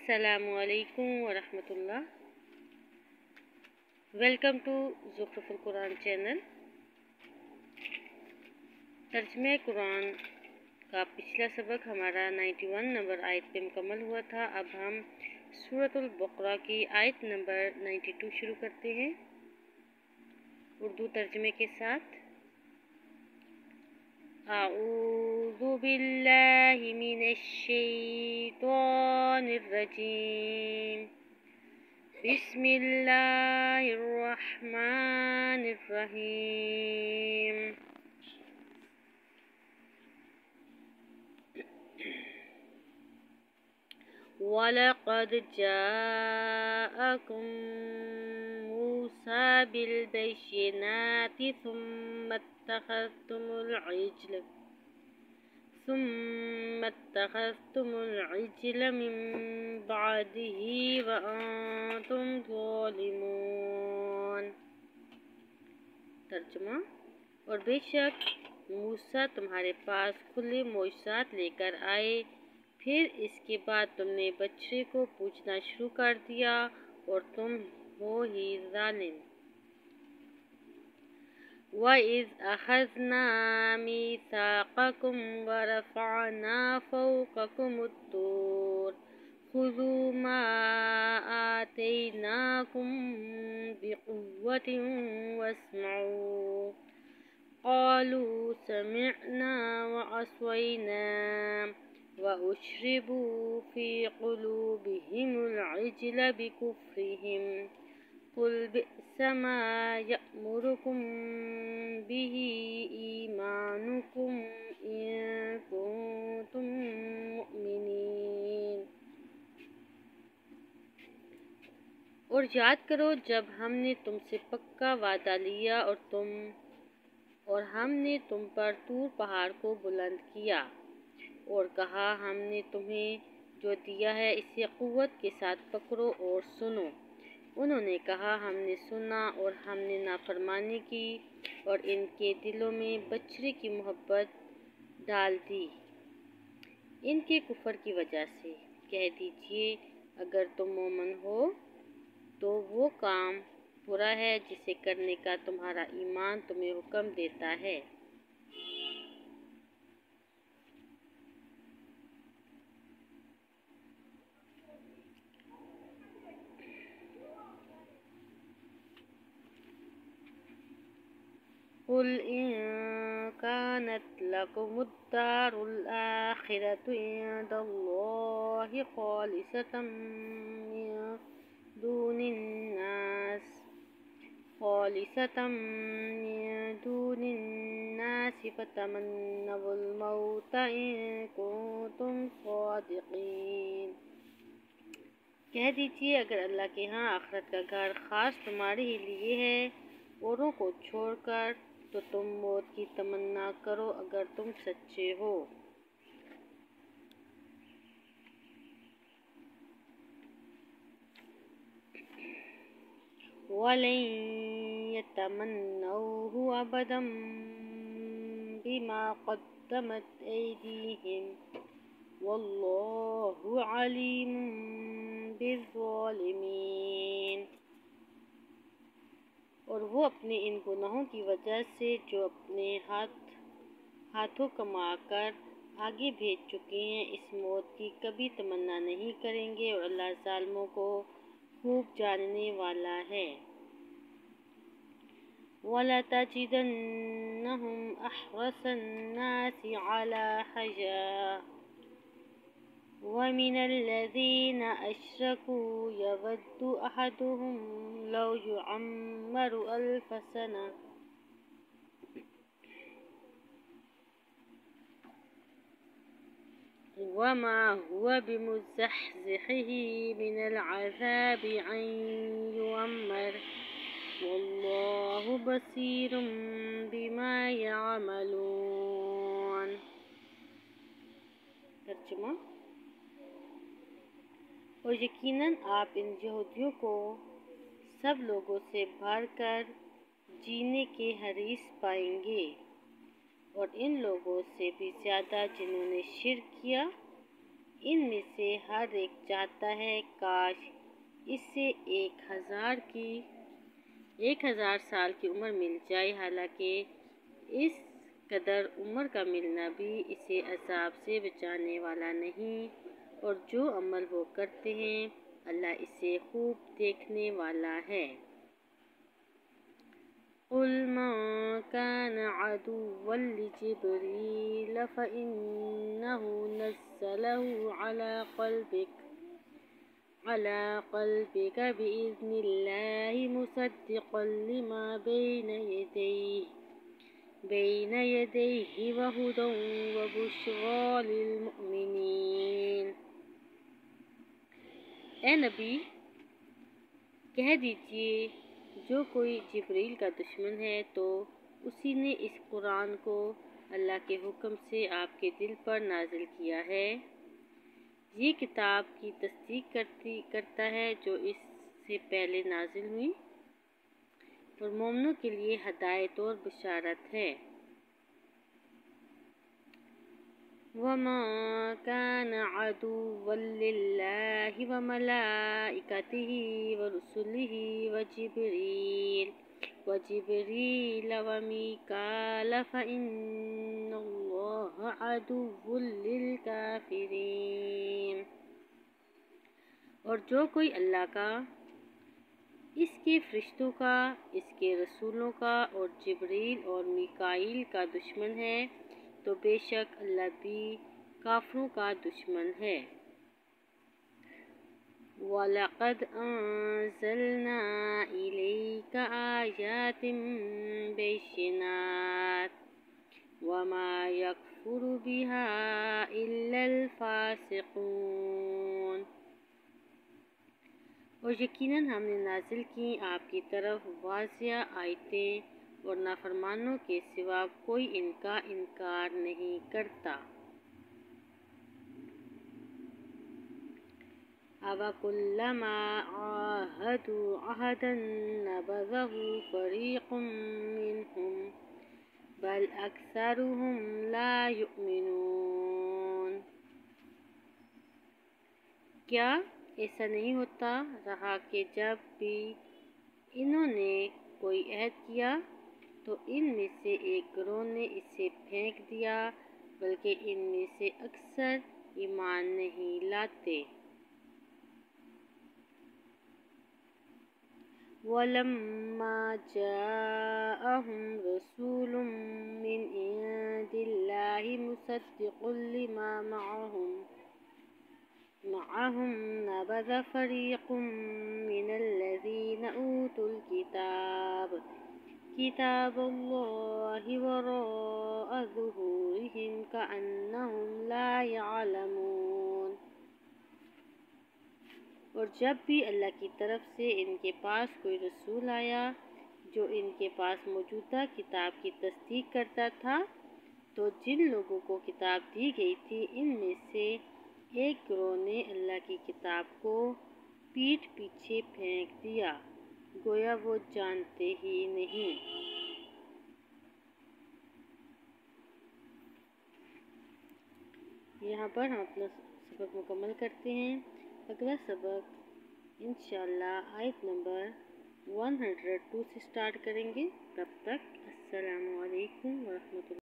السلام علیکم ورحمۃ اللہ۔ ویلکم ٹو زخرف القرآن چینل۔ ترجمہ قرآن کا پچھلا سبق ہمارا 91 نمبر آیت پہ مکمل ہوا تھا۔ اب ہم سورۃ البقرہ کی آیت نمبر 92 شروع کرتے ہیں اردو ترجمے کے ساتھ۔ اعوذ باللہ من الشیطان الرجیم، بسم اللہ الرحمن الرحیم۔ وَلَقَدْ جَاءَكُم مُوسَىٰ بِالْبَيِّنَاتِ ثُمَّ اتَّخَذْتُمُ الْعِجْلَ مِن بَعْدِهِ وَأَنتُمْ ظَالِمُونَ۔ ترجمہ: اور بے شک موسیٰ تمہارے پاس کھلے معجزات لے کر آئے، پھر اس کے بعد تم نے بچڑے کو پوجنا شروع کر دیا اور تم ہو ہی ظالم۔ وَإِذْ أَخَذْنَا مِيثَاقَكُمْ وَرَفَعْنَا فَوْقَكُمُ الطُّورَ خُذُوا مَا آتَيْنَاكُمْ بِقُوَّةٍ وَاسْمَعُوا قَالُوا سَمِعْنَا وَعَصَيْنَا وَأُشْرِبُوا فِي قُلُوبِهِمُ الْعِجْلَ بِكُفْرِهِمْ قُلْ بِئْسَ مَا يَأْمُرُكُم بِهِ إِيمَانُكُمْ إِن كُنتُم مُّؤْمِنِينَ۔ اور یاد کرو جب ہم نے تم سے پکا وعدہ لیا اور ہم نے تم پر طور پہاڑ کو بلند کیا اور کہا ہم نے تمہیں جو دیا ہے اسے قوت کے ساتھ پکڑو اور سنو۔ انہوں نے کہا ہم نے سنا اور ہم نے نافرمانی کی اور ان کے دلوں میں بچڑے کی محبت ڈال دی ان کے کفر کی وجہ سے۔ کہہ دیجئے اگر تم مومن ہو تو وہ کام برا ہے جسے کرنے کا تمہارا ایمان تمہیں حکم دیتا ہے۔ قُلْ إِن كَانَتْ لَكُمُ الدَّارُ الْآخِرَةُ عِندَ اللَّهِ خَالِصَةً مِّن دُونِ النَّاسِ فَتَمَنَّوُا الْمَوْتَ إِن كُنتُمْ صَادِقِينَ۔ کہہ دیجئے اگر اللہ کے ہاں آخرت کا گھر خاص تمہارے ہی لیے ہے اوروں کو چھوڑ کر، تو تم موت کی تمنا کرو اگر تم سچے ہو۔ وَلَن يَتَمَنَّوْهُ أَبَدًا بِمَا قَدَّمَتْ أَيْدِيهِمْ وَاللَّهُ عَلِيمٌ بِالظَّالِمِينَ۔ اور وہ اپنے ان گناہوں کی وجہ سے جو اپنے ہاتھوں کما کر آگے بھیج چکے ہیں اس موت کی کبھی تمنا نہیں کریں گے اور اللہ ظالموں کو خوب جاننے والا ہے۔ وَلَتَجِدَنَّهُمْ أَحْرَصَ النَّاسِ عَلَىٰ حَيَاةٍ وَمِنَ الَّذِينَ أَشْرَكُوا يَوَدُّ أَحَدُهُمْ لَوْ يُعَمَّرُ أَلْفَ سَنَةٍ وَمَا هُوَ بِمُزَحْزِحِهِ مِنَ الْعَذَابِ أَن يُعَمَّرَ وَاللَّهُ بَصِيرٌ بِمَا يَعْمَلُونَ۔ ترجمہ: اور یقیناً آپ ان یہودیوں کو سب لوگوں سے بڑھ کر جینے کے حریص پائیں گے اور ان لوگوں سے بھی زیادہ جنہوں نے شرک کیا ان میں سے ہر ایک چاہتا ہے کاش اسے 1000 سال کی عمر مل جائے، حالانکہ اس قدر عمر کا ملنا بھی اسے عذاب سے بچانے والا نہیں، اور جو عمل وہ کرتے ہیں اللہ اسے خوب دیکھنے والا ہے۔ قُلْ مَنْ كَانَ عَدُوًّا لِجِبْرِيلَ فَإِنَّهُ نَزَّلَهُ عَلَى قَلْبِكَ بِإِذْنِ اللَّهِ مُصَدِّقًا لِمَا بَيْنَ يَدَيْهِ وَهُدًى وَبُشْرَى لِلْمُؤْمِنِينَ۔ اے نبی، کہہ دیجئے جو کوئی جبریل کا دشمن ہے تو اسی نے اس قرآن کو اللہ کے حکم سے آپ کے دل پر نازل کیا ہے۔ یہ کتاب کی تصدیق کرتا ہے جو اس سے پہلے نازل ہوئی، اور مومنوں کے لیے ہدایت اور بشارت ہے۔ وَمَنْ كَانَ عَدُوًّا لِلَّهِ وَمَلَائِكَتِهِ وَرُسُلِهِ وَجِبْرِيلَ وَمِيكَالَ فَإِنَّ اللَّهَ عَدُوٌّ لِلْكَافِرِينَ۔ اور جو کوئی اللہ کا، اس کے فرشتوں کا، اس کے رسولوں کا اور جبریل اور میکائیل کا دشمن ہے تو بے شک اللہ بھی کافروں کا دشمن ہے۔ وَلَقَدْ أَنزَلْنَا إِلَيْكَ آيَاتٍ بَيِّنَاتٍ وَمَا يَكْفُرُ بِهَا إِلَّا الْفَاسِقُونَ۔ اور یقیناً ہم نے نازل کی آپ کی طرف واضح آیتیں، اور نافرمانوں کے سوا کوئی ان کا انکار نہیں کرتا۔ أَوَكُلَّمَا عَاهَدُوا عَهْدًا نَبَذَهُ فَرِيقٌ مِّنْهُمْ بَلْ أَكْثَرُهُمْ لَا يُؤْمِنُونَ۔ کیا ایسا نہیں ہوتا رہا کہ جب بھی انہوں نے کوئی عہد کیا تو ان میں سے ایک گروہ نے اسے پھینک دیا، بلکہ ان میں سے اکثر ایمان نہیں لاتے۔ وَلَمَّا جَاءَهُمْ رَسُولٌ مِّنْ عِندِ اللَّهِ مُصَدِّقٌ لِمَا مَعَهُمْ نَبَذَ فَرِيقٌ مِّنَ الَّذِينَ أُوتُوا الْكِتَابَ كِتَابَ اللَّهِ وَرَاءَ ظُهُورِهِمْ كَأَنَّهُمْ لَا يَعْلَمُونَ۔ اور جب بھی اللہ کی طرف سے ان کے پاس کوئی رسول آیا جو ان کے پاس موجودہ کتاب کی تصدیق کرتا تھا، تو جن لوگوں کو کتاب دی گئی تھی ان میں سے ایک گروہ نے اللہ کی کتاب کو پیٹھ پیچھے پھینک دیا، گویا وہ جانتے ہی نہیں۔ یہاں پر ہم اپنا سبق مکمل کرتے ہیں۔ اگلا سبق انشاءاللہ آیت نمبر 102 سے سٹارٹ کریں گے۔ تب تک السلام علیکم ورحمۃ اللہ۔